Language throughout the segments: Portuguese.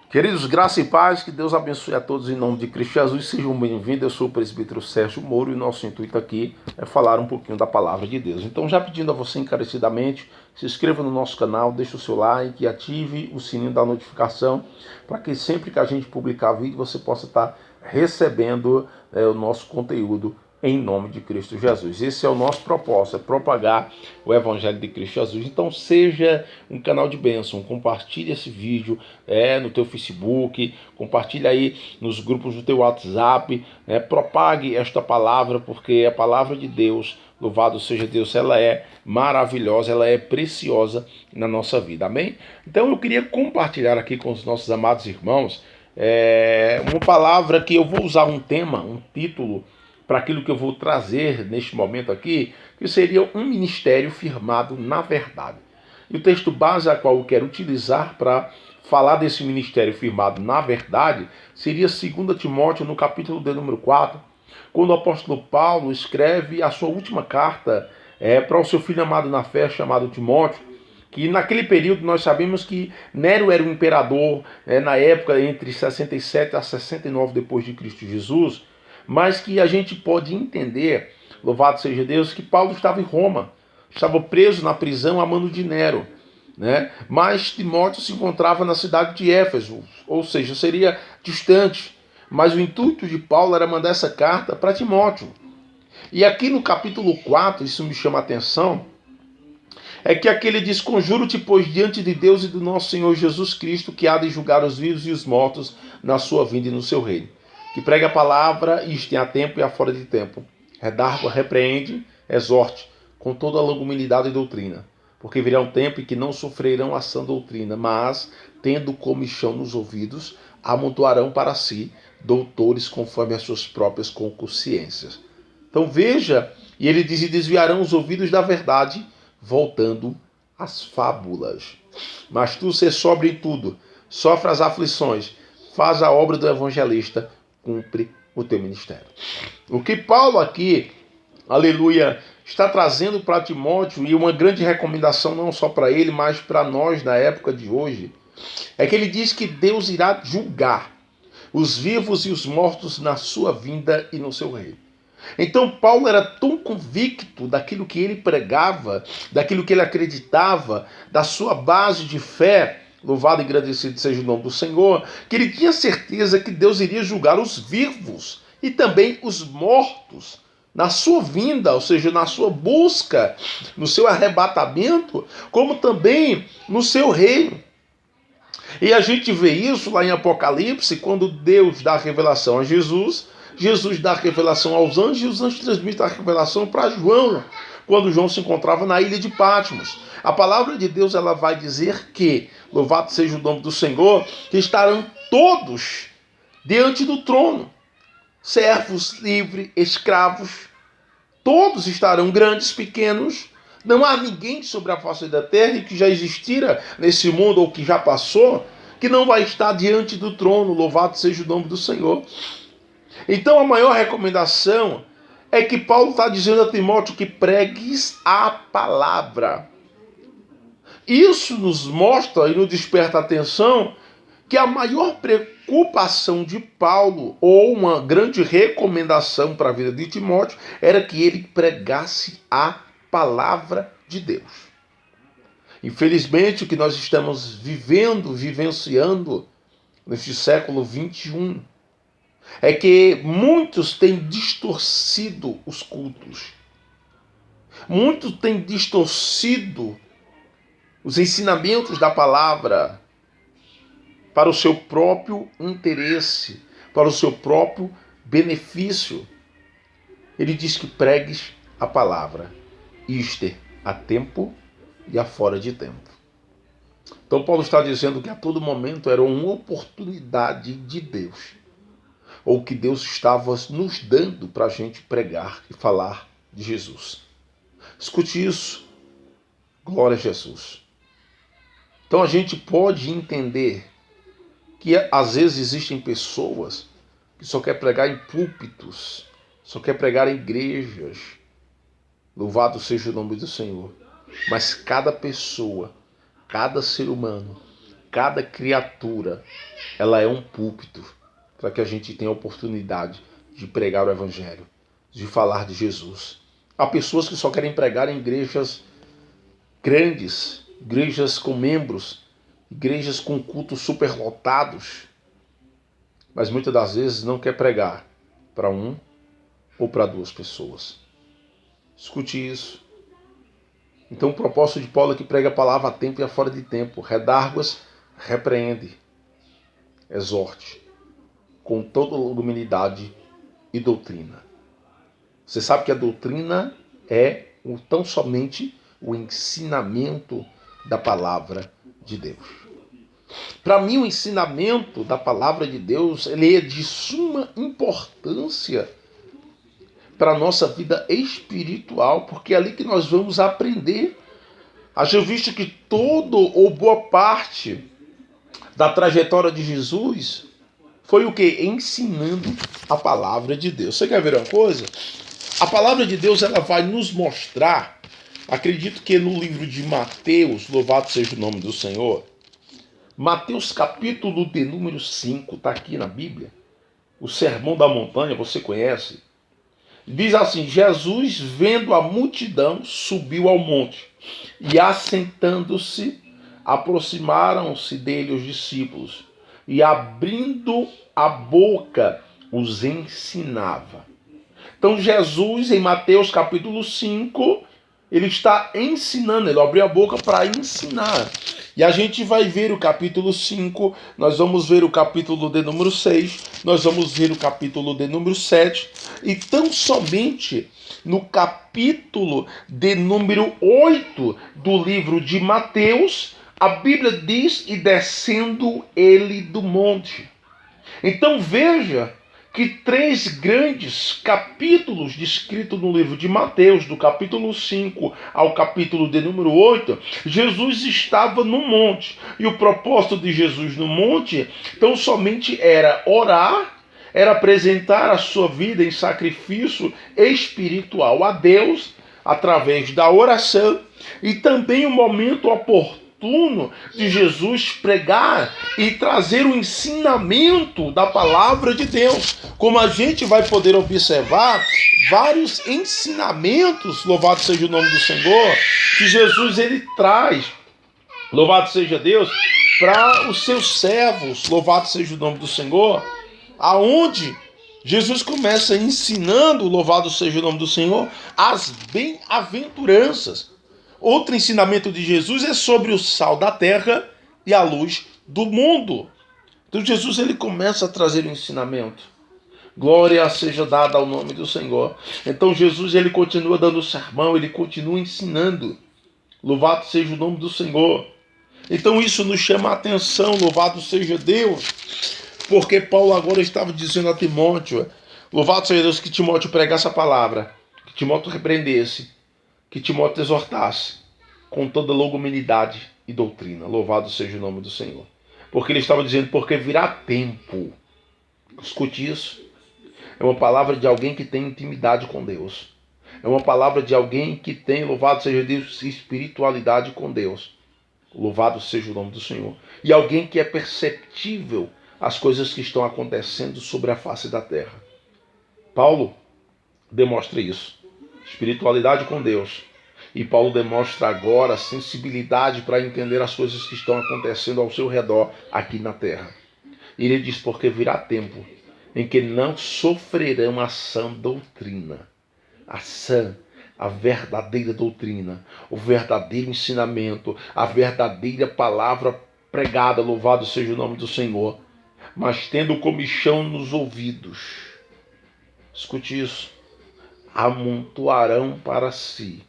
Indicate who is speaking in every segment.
Speaker 1: Queridos, graça e paz, que Deus abençoe a todos em nome de Cristo Jesus. Sejam bem-vindos, eu sou o presbítero Sérgio Moro e nosso intuito aqui é falar um pouquinho da palavra de Deus. Então, já pedindo a você encarecidamente, se inscreva no nosso canal, deixe o seu like e ative o sininho da notificação para que sempre que a gente publicar vídeo você possa estar recebendo o nosso conteúdo em nome de Cristo Jesus. Esse é o nosso propósito, é propagar o Evangelho de Cristo Jesus. Então seja um canal de bênção, compartilhe esse vídeo no teu Facebook, compartilhe aí nos grupos do teu WhatsApp, propague esta palavra, porque a palavra de Deus, louvado seja Deus, ela é maravilhosa, ela é preciosa na nossa vida, amém? Então eu queria compartilhar aqui com os nossos amados irmãos uma palavra que eu vou usar um tema, um título, para aquilo que eu vou trazer neste momento aqui, que seria um ministério firmado na verdade. E o texto base a qual eu quero utilizar para falar desse ministério firmado na verdade seria 2 Timóteo, no capítulo de número 4, quando o apóstolo Paulo escreve a sua última carta para o seu filho amado na fé, chamado Timóteo, que naquele período nós sabemos que Nero era o imperador na época entre 67 a 69 depois de Cristo Jesus, mas que a gente pode entender, louvado seja Deus, que Paulo estava em Roma, estava preso na prisão a mando de Nero, mas Timóteo se encontrava na cidade de Éfeso, ou seja, seria distante, mas o intuito de Paulo era mandar essa carta para Timóteo. E aqui no capítulo 4, isso me chama a atenção, é que aquele diz: conjuro-te, pois, diante de Deus e do nosso Senhor Jesus Cristo, que há de julgar os vivos e os mortos na sua vinda e no seu reino, que pregue a palavra, isto em a tempo e a fora de tempo, redargua, repreende, exorte, com toda a longanimidade e doutrina, porque virá um tempo em que não sofrerão a sã doutrina, mas, tendo comichão nos ouvidos, amontoarão para si doutores conforme as suas próprias concupiscências. Então veja, e ele diz: e desviarão os ouvidos da verdade, voltando às fábulas. Mas tu ser sóbrio em tudo, sofre as aflições, faz a obra do evangelista, cumpre o teu ministério. O que Paulo aqui, aleluia, está trazendo para Timóteo, e uma grande recomendação não só para ele, mas para nós na época de hoje, é que ele diz que Deus irá julgar os vivos e os mortos na sua vinda e no seu reino. Então Paulo era tão convicto daquilo que ele pregava, daquilo que ele acreditava, da sua base de fé, louvado e agradecido seja o nome do Senhor, que ele tinha certeza que Deus iria julgar os vivos e também os mortos na sua vinda, ou seja, na sua busca, no seu arrebatamento, como também no seu reino. E a gente vê isso lá em Apocalipse, quando Deus dá a revelação a Jesus, Jesus dá a revelação aos anjos e os anjos transmitem a revelação para João, quando João se encontrava na ilha de Patmos. A palavra de Deus ela vai dizer que, louvado seja o nome do Senhor, que estarão todos diante do trono, servos, livres, escravos, todos estarão, grandes, pequenos. Não há ninguém sobre a face da terra que já existira nesse mundo ou que já passou, que não vai estar diante do trono, louvado seja o nome do Senhor. Então a maior recomendação é que Paulo está dizendo a Timóteo que pregues a palavra. Isso nos mostra e nos desperta a atenção que a maior preocupação de Paulo, ou uma grande recomendação para a vida de Timóteo, era que ele pregasse a palavra de Deus. Infelizmente, o que nós estamos vivenciando neste século 21, é que muitos têm distorcido os cultos. Muitos têm distorcido os ensinamentos da palavra para o seu próprio interesse, para o seu próprio benefício. Ele diz que pregues a palavra, isto a tempo e a fora de tempo. Então Paulo está dizendo que a todo momento era uma oportunidade de Deus, ou que Deus estava nos dando para a gente pregar e falar de Jesus. Escute isso. Glória a Jesus. Então a gente pode entender que às vezes existem pessoas que só querem pregar em púlpitos, só querem pregar em igrejas. Louvado seja o nome do Senhor. Mas cada pessoa, cada ser humano, cada criatura, ela é um púlpito para que a gente tenha a oportunidade de pregar o Evangelho, de falar de Jesus. Há pessoas que só querem pregar em igrejas grandes, igrejas com membros, igrejas com cultos superlotados, mas muitas das vezes não quer pregar para um ou para duas pessoas. Escute isso. Então o propósito de Paulo é que prega a palavra a tempo e a fora de tempo. Redárguas, repreende, exorte, com toda humildade e doutrina. Você sabe que a doutrina é tão somente o ensinamento da palavra de Deus. Para mim, o ensinamento da palavra de Deus ele é de suma importância para a nossa vida espiritual, porque é ali que nós vamos aprender. Haja visto que todo ou boa parte da trajetória de Jesus foi o quê? Ensinando a palavra de Deus. Você quer ver uma coisa? A palavra de Deus ela vai nos mostrar, acredito que no livro de Mateus, louvado seja o nome do Senhor, Mateus capítulo de número 5, está aqui na Bíblia, o Sermão da Montanha, você conhece? Diz assim, Jesus, vendo a multidão, subiu ao monte, e assentando-se, aproximaram-se dele os discípulos, e abrindo a boca, os ensinava. Então Jesus, em Mateus capítulo 5, ele está ensinando, ele abriu a boca para ensinar. E a gente vai ver o capítulo 5, nós vamos ver o capítulo de número 6, nós vamos ver o capítulo de número 7, e tão somente no capítulo de número 8 do livro de Mateus, a Bíblia diz, e descendo ele do monte. Então veja que 3 grandes capítulos descritos no livro de Mateus, do capítulo 5 ao capítulo de número 8, Jesus estava no monte. E o propósito de Jesus no monte, então somente era orar, era apresentar a sua vida em sacrifício espiritual a Deus, através da oração, e também o momento oportuno de Jesus pregar e trazer o ensinamento da palavra de Deus. Como a gente vai poder observar, vários ensinamentos, louvado seja o nome do Senhor, que Jesus ele traz, louvado seja Deus, para os seus servos, louvado seja o nome do Senhor, aonde Jesus começa ensinando, louvado seja o nome do Senhor, as bem-aventuranças. Outro ensinamento de Jesus é sobre o sal da terra e a luz do mundo. Então Jesus ele começa a trazer o ensinamento. Glória seja dada ao nome do Senhor. Então Jesus ele continua dando o sermão, ele continua ensinando. Louvado seja o nome do Senhor. Então isso nos chama a atenção, louvado seja Deus. Porque Paulo agora estava dizendo a Timóteo, louvado seja Deus, que Timóteo pregasse a palavra, que Timóteo repreendesse, que Timóteo exortasse com toda longanimidade e doutrina. Louvado seja o nome do Senhor. Porque ele estava dizendo, porque virá tempo. Escute isso. É uma palavra de alguém que tem intimidade com Deus. É uma palavra de alguém que tem, louvado seja Deus, espiritualidade com Deus. Louvado seja o nome do Senhor. E alguém que é perceptível as coisas que estão acontecendo sobre a face da terra. Paulo demonstra isso. Espiritualidade com Deus. E Paulo demonstra agora sensibilidade para entender as coisas que estão acontecendo ao seu redor aqui na terra. E ele diz, porque virá tempo em que não sofrerão a sã doutrina. A verdadeira doutrina, o verdadeiro ensinamento, a verdadeira palavra pregada, louvado seja o nome do Senhor, mas tendo comichão nos ouvidos. Escute isso. Amontoarão para si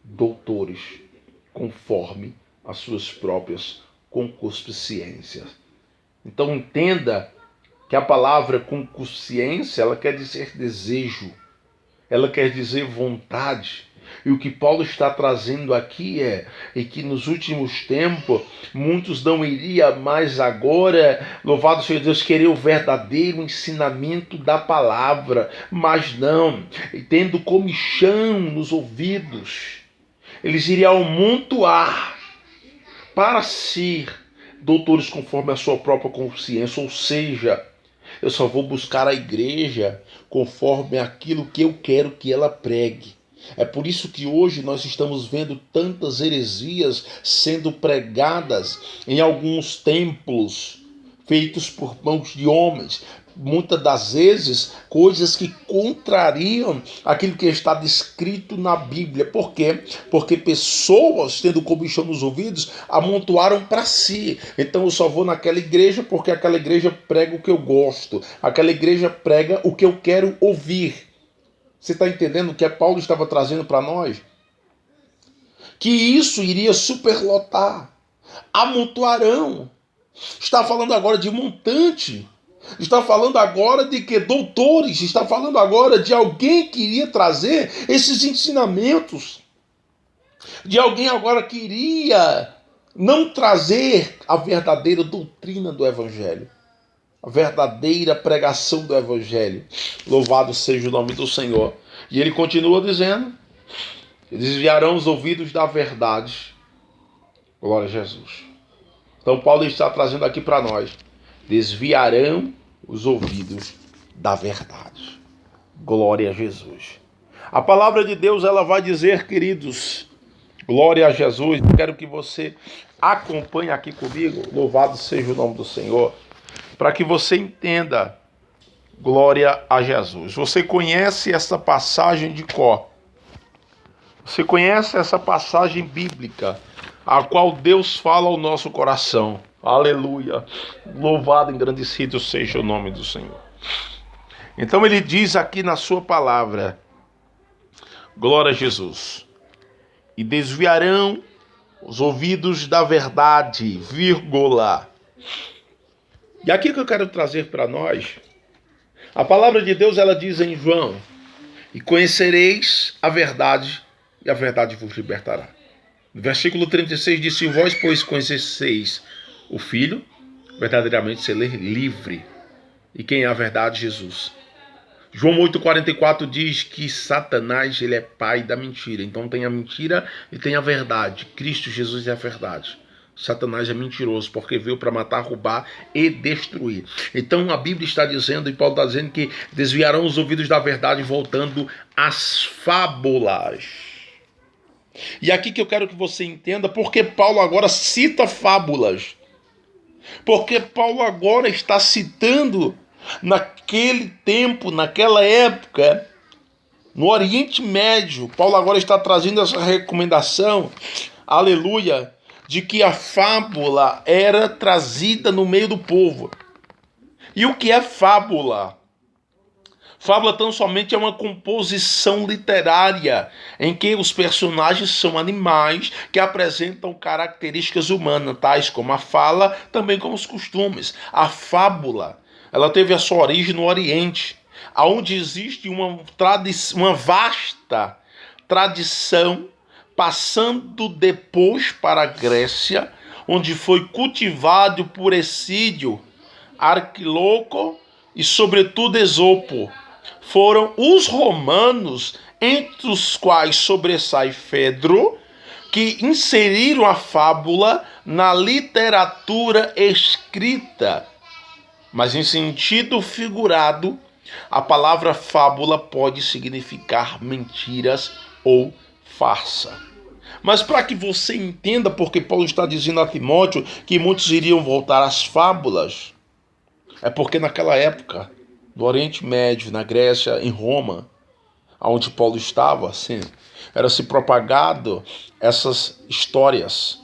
Speaker 1: doutores, conforme as suas próprias concupiscências. Então entenda que a palavra concupiscência, ela quer dizer desejo, ela quer dizer vontade. E o que Paulo está trazendo aqui é que nos últimos tempos, muitos não iriam mais agora, louvado seja Deus, querer o verdadeiro ensinamento da palavra, mas não, tendo comichão nos ouvidos, eles iriam amontoar para si doutores conforme a sua própria consciência, ou seja, eu só vou buscar a igreja conforme aquilo que eu quero que ela pregue. É por isso que hoje nós estamos vendo tantas heresias sendo pregadas em alguns templos feitos por mãos de homens. Muitas das vezes, coisas que contrariam aquilo que está descrito na Bíblia. Por quê? Porque pessoas, tendo comichão nos ouvidos, amontoaram para si. Então eu só vou naquela igreja porque aquela igreja prega o que eu gosto. Aquela igreja prega o que eu quero ouvir. Você está entendendo o que Paulo estava trazendo para nós? Que isso iria superlotar. Amontoarão. Está falando agora de montante. Está falando agora de que doutores. Está falando agora de alguém que iria trazer esses ensinamentos. De alguém agora que iria não trazer a verdadeira doutrina do Evangelho. A verdadeira pregação do Evangelho. Louvado seja o nome do Senhor. E ele continua dizendo: desviarão os ouvidos da verdade. Glória a Jesus. Então Paulo está trazendo aqui para nós: desviarão os ouvidos da verdade. Glória a Jesus. A palavra de Deus, ela vai dizer, queridos, glória a Jesus. Quero que você acompanhe aqui comigo, louvado seja o nome do Senhor, para que você entenda, glória a Jesus. Você conhece essa passagem de cor. Você conhece essa passagem bíblica, a qual Deus fala ao nosso coração. Aleluia. Louvado e engrandecido seja o nome do Senhor. Então ele diz aqui na sua palavra, glória a Jesus, e desviarão os ouvidos da verdade, vírgula. E aqui que eu quero trazer para nós, a palavra de Deus, ela diz em João: e conhecereis a verdade, e a verdade vos libertará. No versículo 36 diz: se vós, pois, conheceis o Filho, verdadeiramente sereis livre. E quem é a verdade? Jesus. João 8,44 diz que Satanás, ele é pai da mentira. Então tem a mentira e tem a verdade. Cristo Jesus é a verdade. Satanás é mentiroso porque veio para matar, roubar e destruir. Então a Bíblia está dizendo, e Paulo está dizendo, que desviarão os ouvidos da verdade, voltando às fábulas. E aqui que eu quero que você entenda porque Paulo agora cita fábulas. Porque Paulo agora está citando naquele tempo, naquela época, no Oriente Médio. Paulo agora está trazendo essa recomendação, aleluia, de que a fábula era trazida no meio do povo. E o que é fábula? Fábula tão somente é uma composição literária em que os personagens são animais que apresentam características humanas, tais como a fala, também como os costumes. A fábula, ela teve a sua origem no Oriente, onde existe uma vasta tradição, passando depois para a Grécia, onde foi cultivado por Hesídio, Arquiloco e sobretudo Esopo. Foram os romanos, entre os quais sobressai Fedro, que inseriram a fábula na literatura escrita. Mas em sentido figurado, a palavra fábula pode significar mentiras ou farsa. Mas para que você entenda porque Paulo está dizendo a Timóteo que muitos iriam voltar às fábulas, é porque naquela época, no Oriente Médio, na Grécia, em Roma, onde Paulo estava, assim, era se propagado essas histórias,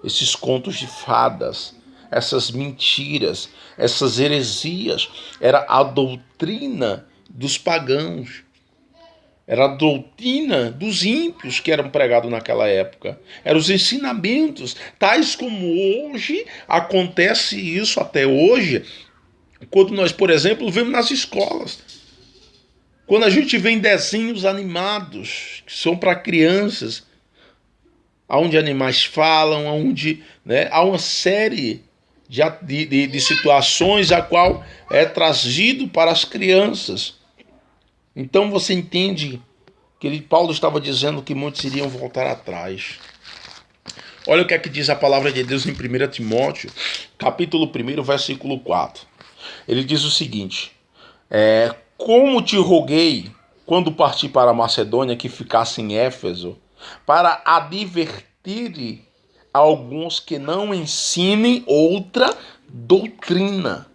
Speaker 1: esses contos de fadas, essas mentiras, essas heresias. Era a doutrina dos pagãos. Era a doutrina dos ímpios que eram pregados naquela época. Eram os ensinamentos, tais como hoje, acontece isso até hoje, quando nós, por exemplo, vemos nas escolas. Quando a gente vê desenhos animados, que são para crianças, onde animais falam, onde, há uma série de situações a qual é trazido para as crianças. Então você entende que Paulo estava dizendo que muitos iriam voltar atrás. Olha o que é que diz a palavra de Deus em 1 Timóteo, capítulo 1, versículo 4. Ele diz o seguinte: como te roguei, quando parti para a Macedônia, que ficasse em Éfeso, para advertir alguns que não ensinem outra doutrina.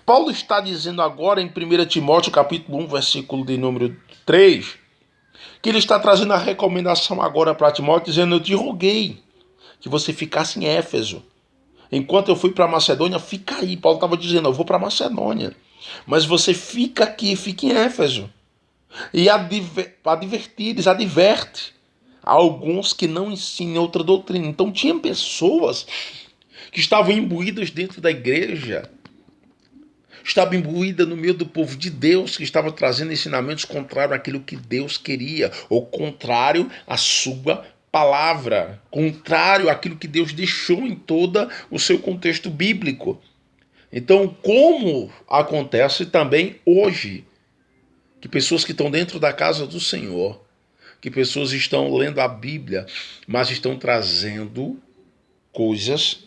Speaker 1: Paulo está dizendo agora em 1 Timóteo capítulo 1, versículo de número 3, que ele está trazendo a recomendação agora para Timóteo, dizendo: eu te roguei que você ficasse em Éfeso. Enquanto eu fui para a Macedônia, fica aí. Paulo estava dizendo: eu vou para a Macedônia, mas você fica aqui, fica em Éfeso. E adverte alguns que não ensinam outra doutrina. Então tinha pessoas que estavam imbuídas dentro da igreja, estava imbuída no meio do povo de Deus, que estava trazendo ensinamentos contrários àquilo que Deus queria, ou contrário à sua palavra, contrário àquilo que Deus deixou em todo o seu contexto bíblico. Então, como acontece também hoje, que pessoas que estão dentro da casa do Senhor, que pessoas estão lendo a Bíblia, mas estão trazendo coisas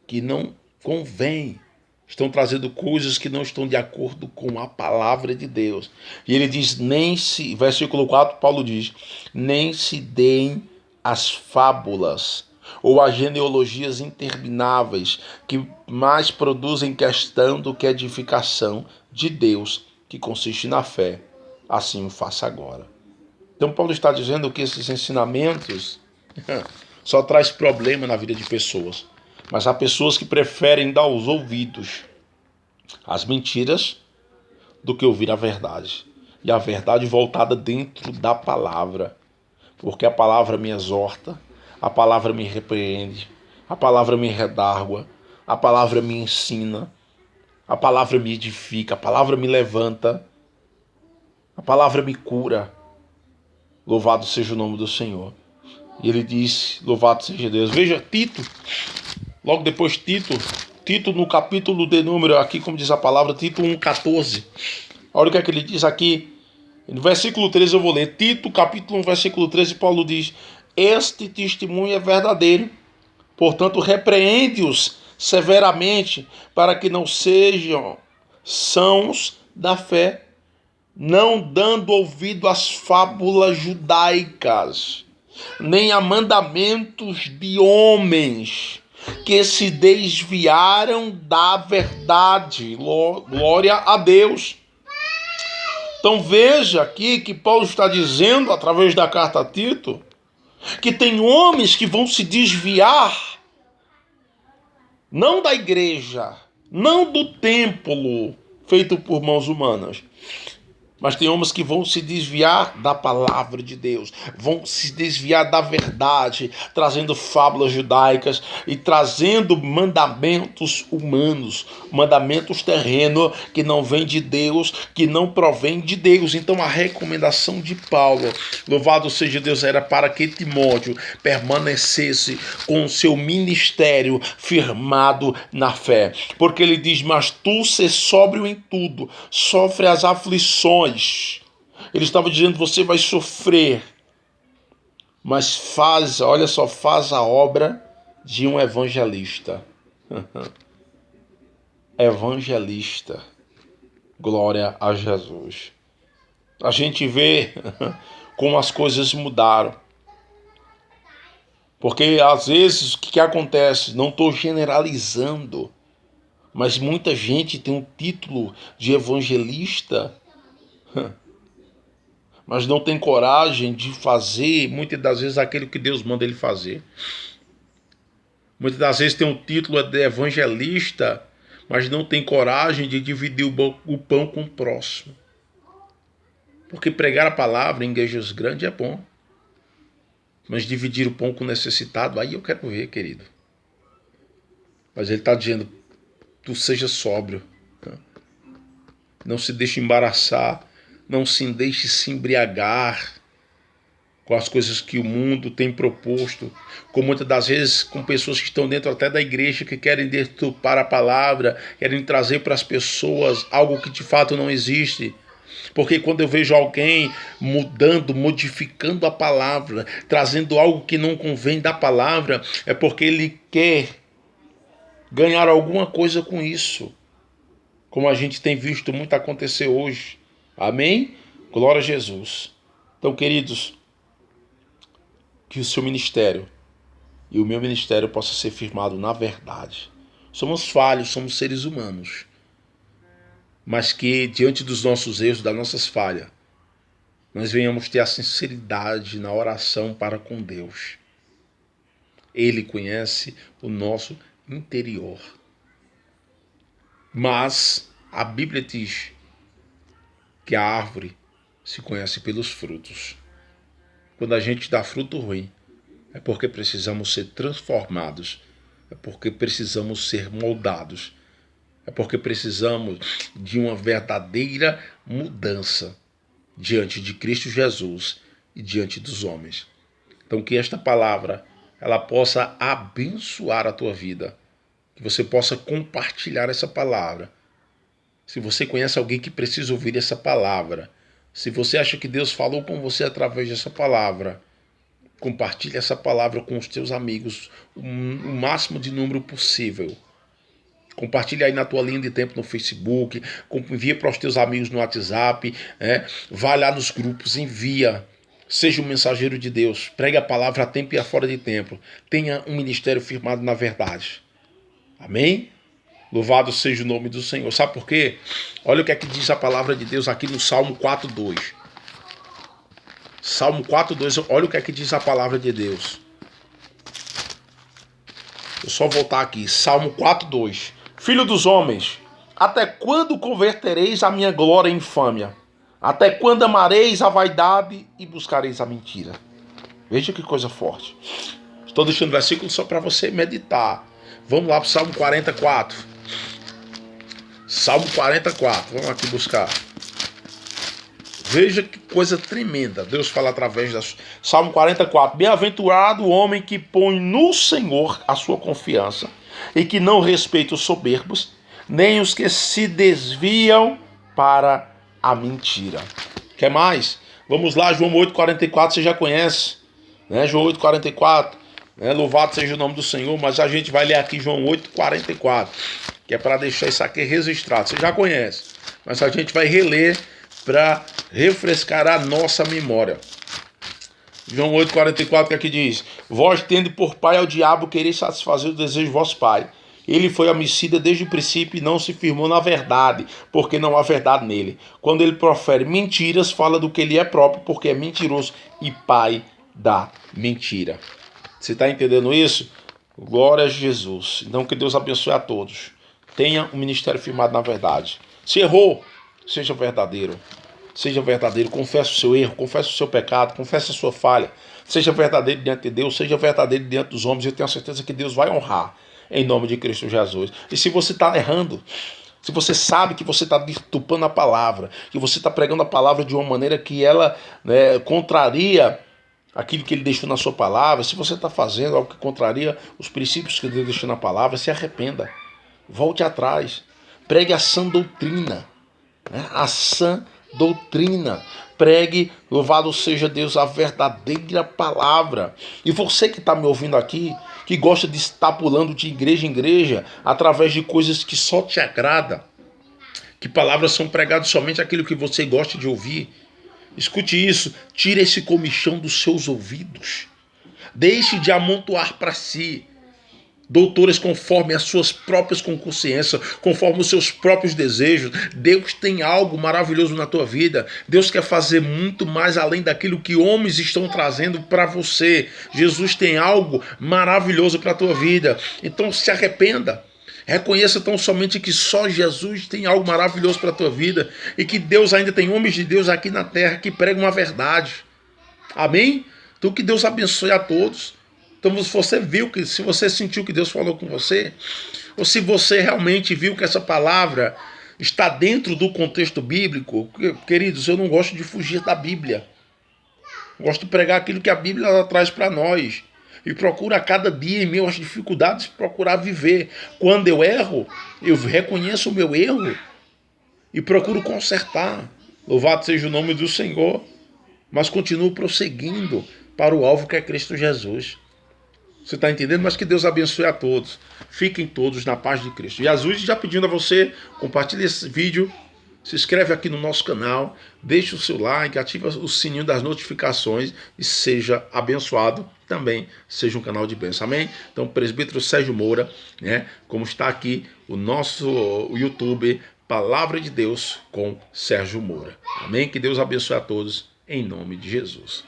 Speaker 1: que não convêm, estão trazendo coisas que não estão de acordo com a palavra de Deus. E ele diz, versículo 4, Paulo diz, nem se deem as fábulas ou as genealogias intermináveis, que mais produzem questão do que edificação de Deus, que consiste na fé. Assim o faça agora. Então Paulo está dizendo que esses ensinamentos só traz problema na vida de pessoas. Mas há pessoas que preferem dar os ouvidos às mentiras do que ouvir a verdade. E a verdade voltada dentro da palavra. Porque a palavra me exorta, a palavra me repreende, a palavra me redargua, a palavra me ensina, a palavra me edifica, a palavra me levanta, a palavra me cura. Louvado seja o nome do Senhor. E ele disse, louvado seja Deus. Veja Tito, logo depois Tito no capítulo de número, aqui como diz a palavra, Tito 1,14. Olha o que é que ele diz aqui. No versículo 13 eu vou ler. Tito, capítulo 1, versículo 13, Paulo diz: este testemunho é verdadeiro, portanto repreende-os severamente, para que não sejam sãos da fé, não dando ouvido às fábulas judaicas, nem a mandamentos de homens que se desviaram da verdade. Glória a Deus. Então veja aqui que Paulo está dizendo, através da carta a Tito, que tem homens que vão se desviar, não da igreja, não do templo feito por mãos humanas, mas tem homens que vão se desviar da palavra de Deus, vão se desviar da verdade, trazendo fábulas judaicas e trazendo mandamentos humanos, mandamentos terrenos que não vêm de Deus, que não provém de Deus. Então a recomendação de Paulo, louvado seja Deus, era para que Timóteo permanecesse com o seu ministério firmado na fé. Porque ele diz, mas tu ser sóbrio em tudo, sofre as aflições. Ele estava dizendo, você vai sofrer, mas faz a obra de um evangelista. Evangelista. Glória a Jesus. A gente vê como as coisas mudaram. Porque às vezes o que acontece? Não estou generalizando, mas muita gente tem um título de evangelista, mas não tem coragem de fazer, muitas das vezes, aquilo que Deus manda ele fazer. Muitas das vezes tem um título de evangelista, mas não tem coragem de dividir o pão com o próximo. Porque pregar a palavra em igrejas grandes é bom, mas dividir o pão com o necessitado, aí eu quero ver, querido. Mas ele está dizendo, tu seja sóbrio, não se deixe embaraçar, não se deixe se embriagar com as coisas que o mundo tem proposto, com muitas das vezes com pessoas que estão dentro até da igreja, que querem deturpar a palavra, querem trazer para as pessoas algo que de fato não existe. Porque quando eu vejo alguém mudando, modificando a palavra, trazendo algo que não convém da palavra, é porque ele quer ganhar alguma coisa com isso. Como a gente tem visto muito acontecer hoje. Amém? Glória a Jesus. Então, queridos, que o seu ministério e o meu ministério possa ser firmado na verdade. Somos falhos, somos seres humanos. Mas que diante dos nossos erros, das nossas falhas, nós venhamos ter a sinceridade na oração para com Deus. Ele conhece o nosso interior. Mas a Bíblia diz que a árvore se conhece pelos frutos. Quando a gente dá fruto ruim, é porque precisamos ser transformados, é porque precisamos ser moldados, é porque precisamos de uma verdadeira mudança diante de Cristo Jesus e diante dos homens. Então que esta palavra ela possa abençoar a tua vida, que você possa compartilhar essa palavra. Se você conhece alguém que precisa ouvir essa palavra, se você acha que Deus falou com você através dessa palavra, compartilhe essa palavra com os teus amigos, o máximo de número possível. Compartilha aí na tua linha de tempo no Facebook, envia para os teus amigos no WhatsApp, vai lá nos grupos, envia. Seja um mensageiro de Deus, pregue a palavra a tempo e a fora de tempo. Tenha um ministério firmado na verdade. Amém? Louvado seja o nome do Senhor. Sabe por quê? Olha o que é que diz a palavra de Deus aqui no Salmo 4:2. Salmo 4:2, olha o que é que diz a palavra de Deus. Vou só voltar aqui. Salmo 4:2. Filho dos homens, até quando convertereis a minha glória em infâmia? Até quando amareis a vaidade e buscareis a mentira? Veja que coisa forte. Estou deixando o versículo só para você meditar. Vamos lá para o Salmo 44. Salmo 44. Vamos aqui buscar. Veja que coisa tremenda. Deus fala através da Salmo 44. Bem-aventurado o homem que põe no Senhor a sua confiança e que não respeita os soberbos, nem os que se desviam para a mentira. Quer mais? Vamos lá, João 8,44, você já conhece, né? João 8,44, né? Louvado seja o nome do Senhor, mas a gente vai ler aqui João 8,44, que é para deixar isso aqui registrado. Você já conhece, mas a gente vai reler para refrescar a nossa memória. João 8,44 que aqui diz: vós tende por pai ao diabo, quereis satisfazer o desejo de vosso pai. Ele foi homicida desde o princípio e não se firmou na verdade, porque não há verdade nele. Quando ele profere mentiras, fala do que ele é próprio, porque é mentiroso e pai da mentira. Você está entendendo isso? Glória a Jesus. Então que Deus abençoe a todos. Tenha um ministério firmado na verdade. Se errou, seja verdadeiro. Seja verdadeiro, confesse o seu erro, confesse o seu pecado, confesse a sua falha. Seja verdadeiro diante de Deus, seja verdadeiro diante dos homens. Eu tenho certeza que Deus vai honrar em nome de Cristo Jesus. E se você está errando, se você sabe que você está deturpando a palavra, que você está pregando a palavra de uma maneira que ela, né, contraria aquilo que ele deixou na sua palavra, se você está fazendo algo que contraria os princípios que Deus deixou na palavra, se arrependa. Volte atrás. Pregue a sã doutrina. Né? A sã doutrina. Pregue, louvado seja Deus, a verdadeira palavra. E você que está me ouvindo aqui, que gosta de estar pulando de igreja em igreja, através de coisas que só te agradam, que palavras são pregadas somente aquilo que você gosta de ouvir. Escute isso, tire esse comichão dos seus ouvidos. Deixe de amontoar para si doutores conforme as suas próprias consciências, conforme os seus próprios desejos. Deus tem algo maravilhoso na tua vida. Deus quer fazer muito mais além daquilo que homens estão trazendo para você. Jesus tem algo maravilhoso para a tua vida. Então se arrependa. Reconheça tão somente que só Jesus tem algo maravilhoso para a tua vida e que Deus ainda tem homens de Deus aqui na terra que pregam a verdade. Amém? Então que Deus abençoe a todos. Então se você viu, se você sentiu que Deus falou com você, ou se você realmente viu que essa palavra está dentro do contexto bíblico, queridos, eu não gosto de fugir da Bíblia. Eu gosto de pregar aquilo que a Bíblia traz para nós. E procuro a cada dia, em meio às dificuldades, procurar viver. Quando eu erro, eu reconheço o meu erro e procuro consertar. Louvado seja o nome do Senhor, mas continuo prosseguindo para o alvo que é Cristo Jesus. Você está entendendo? Mas que Deus abençoe a todos. Fiquem todos na paz de Cristo. Jesus, já pedindo a você, compartilhe esse vídeo, se inscreve aqui no nosso canal, deixe o seu like, ativa o sininho das notificações e seja abençoado. Também seja um canal de bênção. Amém? Então, presbítero Sérgio Moura, né? Como está aqui o nosso YouTube, Palavra de Deus com Sérgio Moura. Amém? Que Deus abençoe a todos, em nome de Jesus.